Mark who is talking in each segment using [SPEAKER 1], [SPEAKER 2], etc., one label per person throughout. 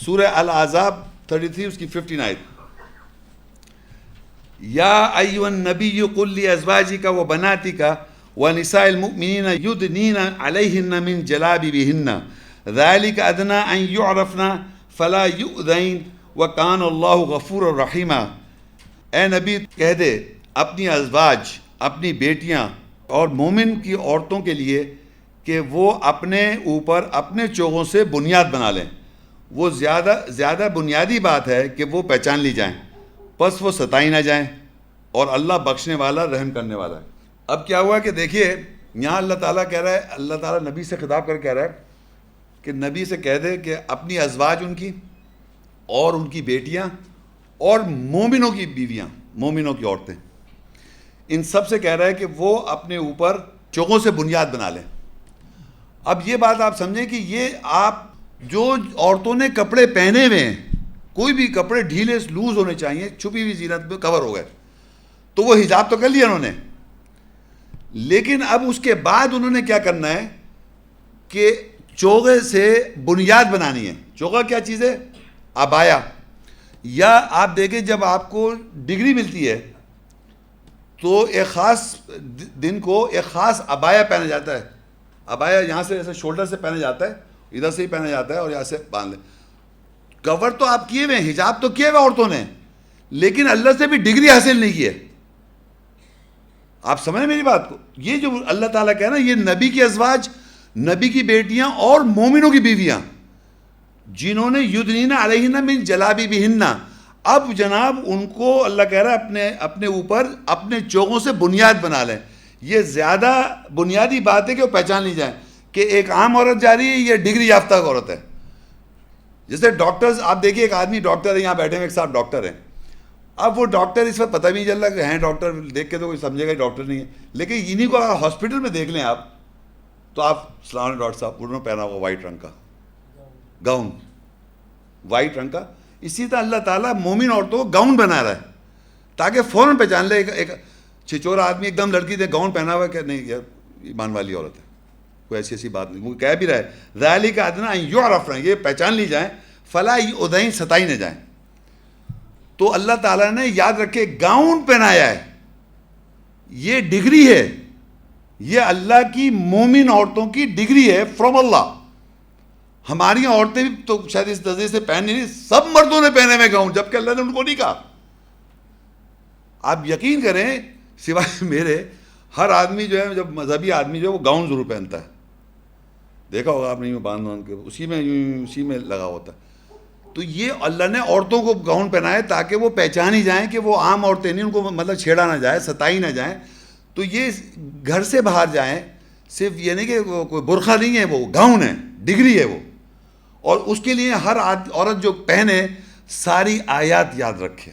[SPEAKER 1] سورہ الاحزاب 33 اس کی 15 آیت. یا ایھا النبی قل لازواجک و بناتک ونساء المؤمنین یدنین علیہن من جلابیبہن ذلک ادنی ان یعرفن فلا یؤذین وکان اللہ غفورا رحیما. اے نبی کہہ دے اپنی ازواج، اپنی بیٹیاں اور مومن کی عورتوں کے لیے کہ وہ اپنے اوپر اپنے چوغوں سے بنیاد بنا لیں. وہ زیادہ بنیادی بات ہے کہ وہ پہچان لی جائیں، پس وہ ستائی نہ جائیں، اور اللہ بخشنے والا رحم کرنے والا ہے. اب کیا ہوا کہ دیکھیے یہاں اللہ تعالیٰ کہہ رہا ہے، اللہ تعالیٰ نبی سے خطاب کر کہہ رہا ہے کہ نبی سے کہہ دے کہ اپنی ازواج ان کی اور ان کی بیٹیاں اور مومنوں کی بیویاں، مومنوں کی عورتیں، ان سب سے کہہ رہا ہے کہ وہ اپنے اوپر چوغوں سے بنیاد بنا لیں. اب یہ بات آپ سمجھیں کہ یہ آپ جو عورتوں نے کپڑے پہنے ہوئے ہیں، کوئی بھی کپڑے ڈھیلے لوز ہونے چاہیے، چھپی ہوئی زینت میں کور ہو گئے، تو وہ حجاب تو کر لیا انہوں نے، لیکن اب اس کے بعد انہوں نے کیا کرنا ہے کہ چوغے سے بنیاد بنانی ہے. چوغا کیا چیز ہے؟ عبایا. یا آپ دیکھیں جب آپ کو ڈگری ملتی ہے تو ایک خاص دن کو ایک خاص عبایا پہنا جاتا ہے. عبایا یہاں سے ایسے شولڈر سے پہنا جاتا ہے، ادھر سے ہی پہنا جاتا ہے اور یہاں سے باندھ لیں. کور تو آپ کیے ہوئے ہیں، حجاب تو کیے ہوئے عورتوں نے، لیکن اللہ سے بھی ڈگری حاصل نہیں کی ہے. آپ سمجھیں میری بات کو؟ یہ جو اللہ تعالیٰ کہہ رہا ہے، یہ نبی کی ازواج، نبی کی بیٹیاں اور مومنوں کی بیویاں جنہوں نے یدنین علیہن من جلابیبہن، اب جناب ان کو اللہ کہہ رہا ہے اپنے اوپر اپنے چوغوں سے بنیاد بنا لیں. یہ زیادہ بنیادی بات ہے کہ وہ پہچان لی جائیں کہ ایک عام عورت جا رہی ہے، یہ ڈگری یافتہ عورت ہے. جیسے ڈاکٹرز، آپ دیکھیے ایک آدمی ڈاکٹر ہے، یہاں بیٹھے ہوئے ایک صاحب ڈاکٹر ہیں. اب وہ ڈاکٹر اس وقت پتہ بھی نہیں چل رہا کہ ہیں ڈاکٹر، دیکھ کے تو کوئی سمجھے گا ڈاکٹر نہیں ہے، لیکن انہیں کو اگر ہاسپٹل میں دیکھ لیں آپ تو آپ السلام علیکم ڈاکٹر صاحب، انہوں نے پہنا ہوگا وائٹ رنگ کا گاؤن، وائٹ رنگ کا. اسی طرح اللہ تعالیٰ مومن عورتوں کو گاؤن بنا رہا ہے تاکہ فوراً پہچان لے. ایک چھچورا آدمی ایک دم لڑکی دے گاؤن پہنا ہوا ہے کہ نہیں یہ ایمان والی عورت ہے، کوئی ایسی بات نہیں. وہ کہہ بھی رہا ہے ذالک ادنی ان یعرفن، یہ پہچان لی جائیں، فلا یؤذین، ستائی نہ جائیں. تو اللہ تعالیٰ نے یاد رکھے گاؤن پہنایا ہے، یہ ڈگری ہے، یہ اللہ کی مومن عورتوں کی ڈگری ہے فرام اللہ. ہماری عورتیں بھی تو شاید اس درجے سے پہن نہیں، سب مردوں نے پہنے ہوئے گاؤن، جبکہ اللہ نے ان کو نہیں کہا. آپ یقین کریں سوائے میرے، ہر آدمی جو ہے، جب مذہبی آدمی جو ہے وہ گاؤن ضرور پہنتا ہے. دیکھا ہوگا آپ نے، باندھ کے اسی میں لگا ہوتا ہے. تو یہ اللہ نے عورتوں کو گاؤن پہنائے تاکہ وہ پہچانی جائیں کہ وہ عام عورتیں نہیں، ان کو مطلب چھیڑا نہ جائے، ستائی نہ جائیں. تو یہ گھر سے باہر جائیں، صرف یہ نہیں کہ کوئی برقع نہیں ہے، وہ گاؤن ہے، ڈگری ہے وہ. اور اس کے لیے ہر عورت جو پہنے ساری آیات یاد رکھے،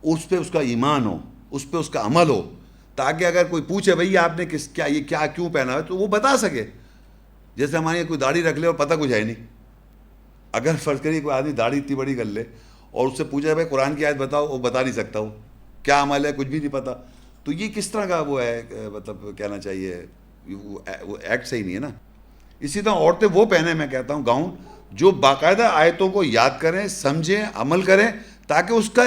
[SPEAKER 1] اس پہ اس کا ایمان ہو، اس پہ اس کا عمل ہو، تاکہ اگر کوئی پوچھے بھئی آپ نے کیا کیوں پہنا ہے تو وہ بتا سکے. جیسے ہماری کوئی داڑھی رکھ لے اور پتہ کچھ ہے نہیں، اگر فرض کریے کوئی آدمی داڑھی اتنی بڑی کر لے اور اس سے پوچھا بھائی قرآن کی آیت بتاؤ، وہ بتا نہیں سکتا، وہ کیا عمل ہے کچھ بھی نہیں پتا. تو یہ کس طرح کا وہ ہے، مطلب کہنا چاہیے وہ ایکٹ صحیح نہیں ہے نا. اسی طرح عورتیں وہ پہنے، میں کہتا ہوں گاؤن، جو باقاعدہ آیتوں کو یاد کریں، سمجھیں، عمل کریں، تاکہ اس کا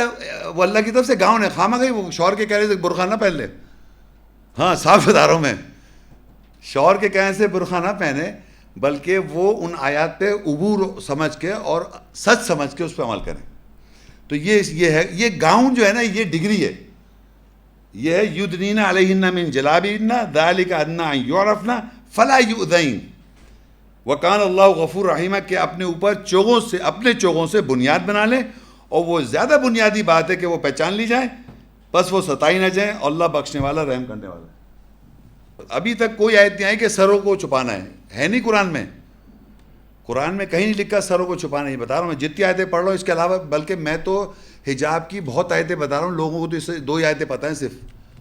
[SPEAKER 1] وہ اللہ کی طرف سے گاؤن ہے. خواہ مخواہ وہ شوہر کے کہنے سے برقع نہ پہن لے. ہاں صاف بتا رہا ہوں میں، شوہر کے کہنے سے برقع نہ پہنے، بلکہ وہ ان آیات پہ عبور سمجھ کے اور سچ سمجھ کے اس پہ عمل کریں. تو یہ ہے، یہ گاؤن جو ہے نا، یہ ڈگری ہے. یہ ہے یدنین علیہن من جلابیبہن ذالک ادنی ان یعرفن فلا یؤذین وکان اللہ غفور رحیمہ، کہ اپنے اوپر اپنے چوغوں سے بنیاد بنا لیں، اور وہ زیادہ بنیادی بات ہے کہ وہ پہچان لی جائیں، بس وہ ستائی نہ جائیں، اور اللہ بخشنے والا رحم کرنے والا ہے. ابھی تک کوئی آیت نہیں آئی کہ سروں کو چھپانا ہے نہیں قرآن میں کہیں نہیں لکھا سروں کو چھپانا. نہیں بتا رہا ہوں میں، جتنی آیتیں پڑھ رہا ہوں اس کے علاوہ، بلکہ میں تو حجاب کی بہت آیتیں بتا رہا ہوں، لوگوں کو تو اس سے 2 آیتیں پتہ ہیں صرف.